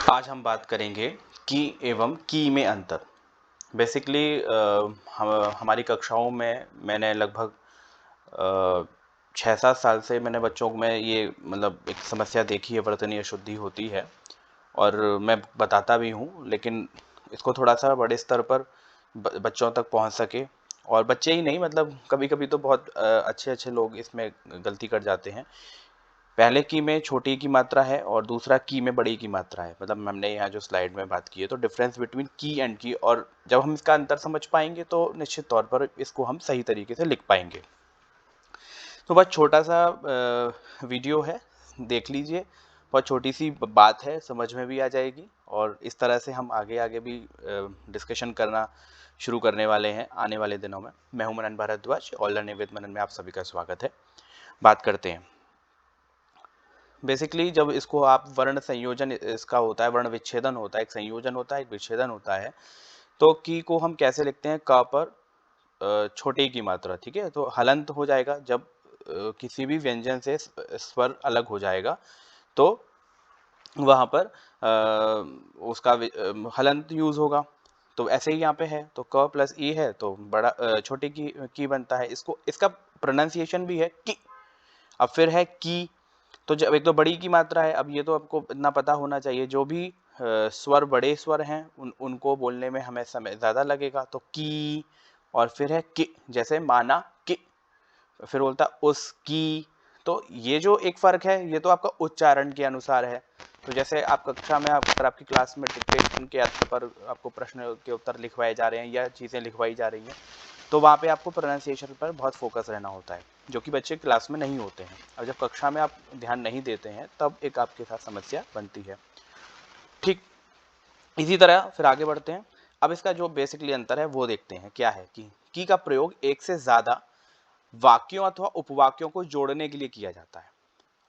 आज हम बात करेंगे की एवं की में अंतर। बेसिकली हमारी कक्षाओं में मैंने लगभग 6-7 साल से मैंने बच्चों में ये मतलब एक समस्या देखी है, वर्तनीय अशुद्धि होती है और मैं बताता भी हूँ, लेकिन इसको थोड़ा सा बड़े स्तर पर बच्चों तक पहुँच सके। और बच्चे ही नहीं, मतलब कभी कभी तो बहुत अच्छे अच्छे लोग इसमें गलती कर जाते हैं। पहले की में छोटी की मात्रा है और दूसरा की में बड़ी की मात्रा है। मतलब हमने यहाँ जो स्लाइड में बात की है, तो डिफरेंस बिटवीन की एंड की, और जब हम इसका अंतर समझ पाएंगे तो निश्चित तौर पर इसको हम सही तरीके से लिख पाएंगे। तो बस छोटा सा वीडियो है, देख लीजिए। बहुत छोटी सी बात है, समझ में भी आ जाएगी और इस तरह से हम आगे आगे भी डिस्कशन करना शुरू करने वाले हैं आने वाले दिनों में। मैं हूं मनन भारद्वाज, ऑल लर्निंग विद मनन में आप सभी का स्वागत है। बात करते हैं। बेसिकली जब इसको आप वर्ण संयोजन इसका होता है, वर्ण विच्छेदन होता है, एक संयोजन होता है, एक विच्छेदन होता है। तो की को हम कैसे लिखते हैं? क पर छोटे की मात्रा, ठीक है। तो हलंत हो जाएगा जब किसी भी व्यंजन से स्वर अलग हो जाएगा, तो वहां पर उसका हलंत यूज होगा। तो ऐसे ही यहाँ पे है, तो क प्लस ई है तो बड़ा छोटे की बनता है। इसको इसका प्रोनाउंसिएशन भी है की। अब फिर है की, तो जब एक तो बड़ी की मात्रा है। अब ये तो आपको इतना पता होना चाहिए, जो भी स्वर बड़े स्वर हैं उनको बोलने में हमें समय ज़्यादा लगेगा। तो की, और फिर है कि, जैसे माना कि, फिर बोलता उसकी। तो ये जो एक फ़र्क है, ये तो आपका उच्चारण के अनुसार है। तो जैसे आप कक्षा में अगर आपकी क्लास में डिक्टेशन के आधार पर आपको प्रश्न के उत्तर लिखवाए जा रहे हैं या चीज़ें लिखवाई जा रही हैं, तो वहाँ पे आपको प्रोनाउंसिएशन पर बहुत फोकस रहना होता है, जो कि बच्चे क्लास में नहीं होते हैं। और जब कक्षा में आप ध्यान नहीं देते हैं, तब एक आपके साथ समस्या बनती है। ठीक इसी तरह फिर आगे बढ़ते हैं। अब इसका जो बेसिकली अंतर है वो देखते हैं क्या है। कि की का प्रयोग एक से ज़्यादा वाक्यों अथवा उपवाक्यों को जोड़ने के लिए किया जाता है,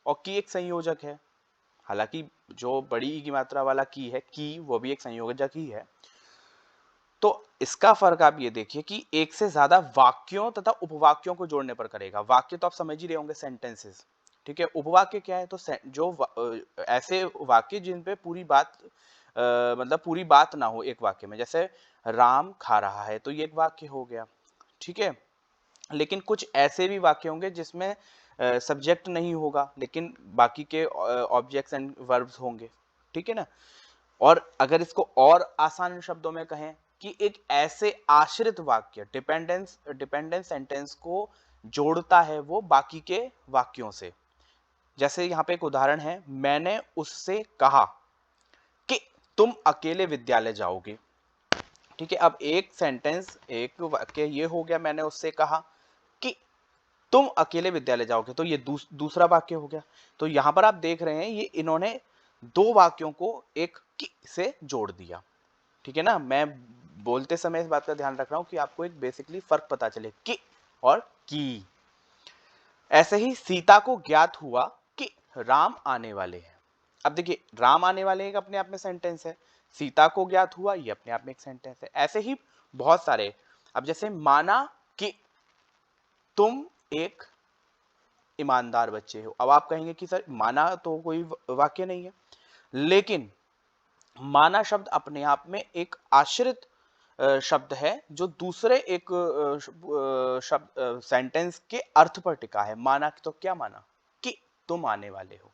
और की एक संयोजक है। हालांकि जो बड़ी ई की मात्रा वाला की है, की वो भी एक संयोजक ही है। तो इसका फर्क आप ये देखिए कि एक से ज्यादा वाक्यों तथा उपवाक्यों को जोड़ने पर करेगा। वाक्य तो आप समझ ही रहे होंगे, सेंटेंसेस, ठीक है। उपवाक्य क्या है? तो ऐसे वाक्य जिन पे पूरी बात मतलब पूरी बात ना हो एक वाक्य में। जैसे राम खा रहा है, तो ये एक वाक्य हो गया, ठीक है। लेकिन कुछ ऐसे भी वाक्य होंगे जिसमें सब्जेक्ट नहीं होगा, लेकिन बाकी के ऑब्जेक्ट्स एंड वर्ब्स होंगे, ठीक है ना। और अगर इसको और आसान शब्दों में कहें कि एक ऐसे आश्रित वाक्य, डिपेंडेंट सेंटेंस को जोड़ता है वो बाकी के वाक्यों से। जैसे यहाँ पे एक उदाहरण है, मैंने उससे कहा कि तुम अकेले विद्यालय जाओगे, ठीक है। अब एक सेंटेंस, एक वाक्य ये हो गया, मैंने उससे कहा कि तुम अकेले विद्यालय जाओगे, तो ये दूसरा वाक्य हो गया। तो यहां पर आप देख रहे हैं, ये इन्होंने दो वाक्यों को एक की से जोड़ दिया, ठीक है ना। मैं बोलते समय इस बात का ध्यान रख रहा हूं कि आपको एक बेसिकली फर्क पता चले, कि और की। ऐसे ही सीता को ज्ञात हुआ कि राम आने वाले हैं। अब देखिए, राम आने वाले एक अपने आप में सेंटेंस है, सीता को ज्ञात हुआ ये अपने आप में एक सेंटेंस है। ऐसे ही बहुत सारे। अब जैसे माना कि तुम एक ईमानदार बच्चे हो। अब आप कहेंगे कि सर माना तो कोई वाक्य नहीं है, लेकिन माना शब्द अपने आप में एक आश्रित शब्द है, जो दूसरे एक शब्द सेंटेंस के अर्थ पर टिका है। माना तो क्या माना? कि तुम आने वाले हो।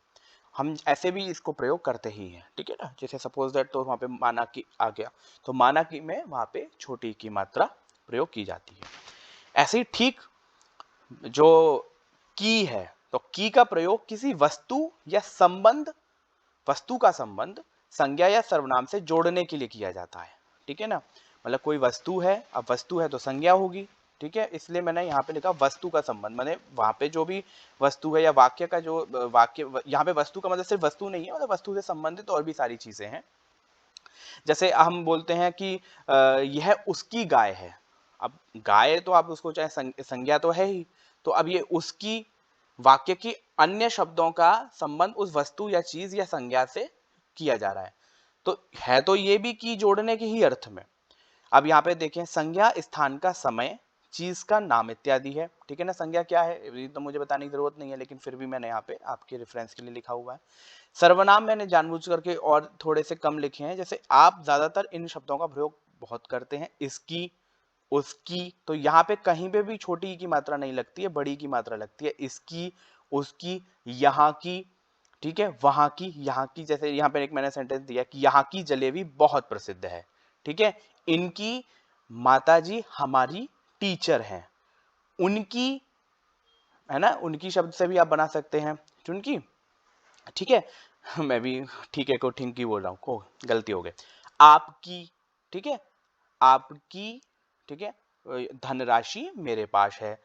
हम ऐसे भी इसको प्रयोग करते ही हैं, ठीक है ना। जैसे सपोज दैट, तो वहां पे माना की आ गया, तो माना की में वहां पे छोटी की मात्रा प्रयोग की जाती है। ऐसे ही ठीक जो की है, तो की का प्रयोग किसी वस्तु या संबंध, वस्तु का संबंध संज्ञा या सर्वनाम से जोड़ने के लिए किया जाता है, ठीक है ना। मतलब कोई वस्तु है, अब वस्तु है तो संज्ञा होगी, ठीक है। इसलिए मैंने यहाँ पे लिखा वस्तु का संबंध, मैंने वहां पे जो भी वस्तु है या वाक्य का जो वाक्य, यहाँ पे वस्तु का मतलब सिर्फ वस्तु नहीं है, मतलब वस्तु से संबंधित और भी सारी चीजें हैं। जैसे हम बोलते हैं कि यह उसकी गाय है। अब गाय तो आप उसको चाहे संज्ञा तो है ही, तो अब ये उसकी वाक्य की अन्य शब्दों का संबंध उस वस्तु या चीज या संज्ञा से किया जा रहा है, तो है तो ये भी की जोड़ने के ही अर्थ में। अब यहाँ पे देखें, संज्ञा स्थान का समय चीज का नाम इत्यादि है, ठीक है ना। संज्ञा क्या है ये तो मुझे बताने की जरूरत नहीं है, लेकिन फिर भी मैंने यहाँ पे आपके रेफरेंस के लिए लिखा हुआ है। सर्वनाम मैंने जानबूझ करके और थोड़े से कम लिखे हैं, जैसे आप ज्यादातर इन शब्दों का प्रयोग बहुत करते हैं, इसकी, उसकी, तो यहाँ पे कहीं पे भी छोटी ई की मात्रा नहीं लगती है, बड़ी की मात्रा लगती है। इसकी, उसकी, यहाँ की, ठीक है, वहां की, यहाँ की, जैसे यहाँ पे एक मैंने सेंटेंस दिया कि यहाँ की जलेबी बहुत प्रसिद्ध है, ठीक है। इनकी माताजी हमारी टीचर हैं। उनकी, है ना, उनकी शब्द से भी आप बना सकते हैं चुनकी, ठीक है। मैं भी ठीक है को ठिंकी बोल रहा हूँ, को गलती हो गई। आपकी, ठीक है, आपकी, ठीक है, धनराशि मेरे पास है।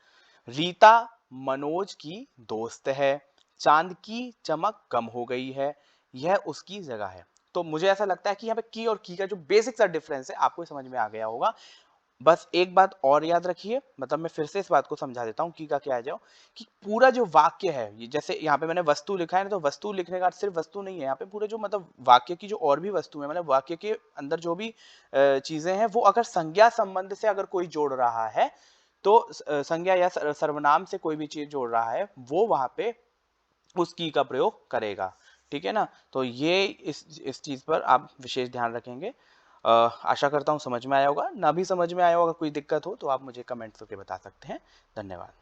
रीता मनोज की दोस्त है। चांद की चमक कम हो गई है, यह उसकी जगह है। तो मुझे ऐसा लगता है कि यहाँ पे की और की का जो बेसिक सा डिफरेंस है आपको समझ में आ गया होगा। बस एक बात और याद रखिए, मतलब मैं फिर से इस बात को समझा देता हूँ की का क्या है, जाओ कि पूरा जो वाक्य है, ये जैसे यहाँ पे मैंने वस्तु लिखा है ना, तो वस्तु लिखने का अर्थ सिर्फ वस्तु नहीं है, यहाँ पे पूरे जो मतलब वाक्य की जो और भी वस्तु है, मतलब वाक्य के अंदर जो भी चीजें हैं, वो अगर संज्ञा संबंध से अगर कोई जोड़ रहा है, तो संज्ञा या सर्वनाम से कोई भी चीज जोड़ रहा है, वो वहां पे उस की का प्रयोग करेगा, ठीक है ना। तो ये इस चीज पर आप विशेष ध्यान रखेंगे। आशा करता हूँ समझ में आया होगा, ना भी समझ में आया होगा, कोई दिक्कत हो तो आप मुझे कमेंट करके बता सकते हैं। धन्यवाद।